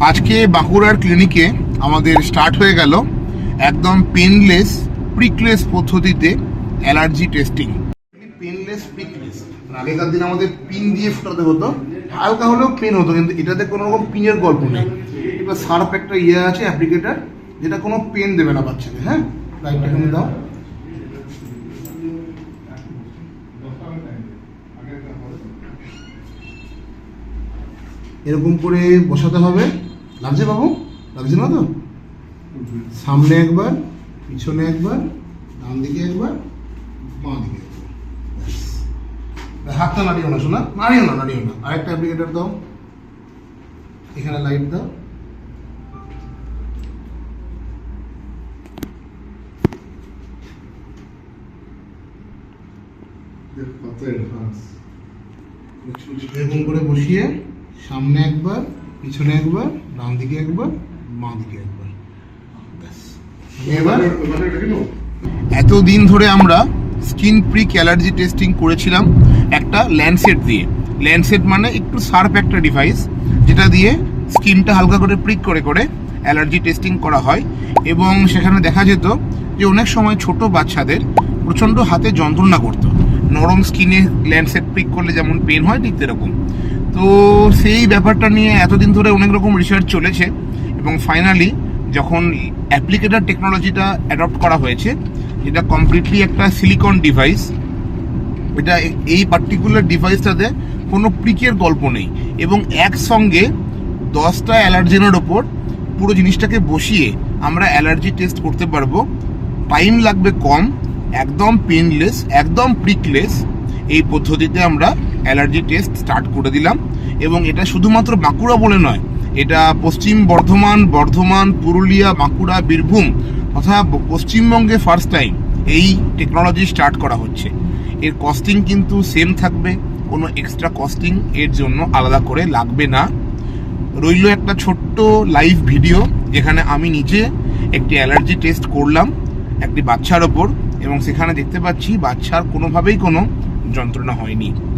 আজকে বাঁকুড়ার ক্লিনিকে আমাদের স্টার্ট হয়ে গেল একদম পেনলেস প্রিকলেস পদ্ধতিতে অ্যালার্জি টেস্টিং। পেনলেস প্রিকলেস, আগেকার দিন আমাদের পিন দিয়ে ফোটাতে হতো, হালকা হলেও পেন হতো, কিন্তু এটাতে কোনো রকম পিনের গল্প নেই। এবার শার্প একটা আছে অ্যাপ্লিকেটার, যেটা কোনো পেন দেবে না বাচ্চাকে। হ্যাঁ, লাইটটা এখানে দাও। এরকম করে বসাতে হবে। লাগছে বাবু? লাগছে না তো? সামনে একবার, পিছনে একবার, ডান দিকে একবার, বাঁ দিকে একবার। হাতটা নাড়িও না শোনা, নাড়িও না। আরেকটা অ্যাপ্লিকেটার দাও, এখানে লাইট দাও। এরকম করে বসিয়ে সামনে একবার, পিছনে একবার, ডান দিকে একবার, বাঁ দিকে একবার। এবার এতদিন ধরে আমরা স্কিন প্রিক অ্যালার্জি টেস্টিং করেছিলাম একটা ল্যান্ডসেট দিয়ে। ল্যান্ডসেট মানে একটু শার্প একটা ডিভাইস, যেটা দিয়ে স্কিনটা হালকা করে প্রিক করে করে অ্যালার্জি টেস্টিং করা হয়। এবং সেখানে দেখা যেত যে অনেক সময় ছোট বাচ্চাদের প্রচণ্ড হাতে যন্ত্রণা করতো। নরম স্কিনে ল্যান্ডসেট প্রিক করলে যেমন পেন হয়, ঠিক সেরকম। তো সেই ব্যাপারটা নিয়ে এতদিন ধরে অনেক রকম রিসার্চ চলেছে, এবং ফাইনালি যখন অ্যাপ্লিকেটার টেকনোলজিটা অ্যাডপ্ট করা হয়েছে, যেটা কমপ্লিটলি একটা সিলিকন ডিভাইস, এটা এই পার্টিকুলার ডিভাইসটাতে কোনো প্রিকের গল্প নেই, এবং একসঙ্গে 10টা অ্যালার্জেনের ওপর পুরো জিনিসটাকে বসিয়ে আমরা অ্যালার্জি টেস্ট করতে পারবো। টাইম লাগবে কম, একদম পেনলেস, একদম প্রিকলেস এই পদ্ধতিতে আমরা অ্যালার্জি টেস্ট স্টার্ট করে দিলাম। এবং এটা শুধুমাত্র বাঁকুড়া বলে নয়, এটা পশ্চিম বর্ধমান, পুরুলিয়া, বাঁকুড়া, বীরভূম তথা পশ্চিমবঙ্গে ফার্স্ট টাইম এই টেকনোলজি স্টার্ট করা হচ্ছে। এর কস্টিং কিন্তু সেম থাকবে, কোনো এক্সট্রা কস্টিং এর জন্য আলাদা করে লাগবে না। রইল একটা ছোট্ট লাইভ ভিডিও, যেখানে আমি নিজে একটি অ্যালার্জি টেস্ট করলাম একটি বাচ্চার ওপর, এবং সেখানে দেখতে পাচ্ছি বাচ্চার কোনোভাবেই কোনো যন্ত্রণা হয়নি।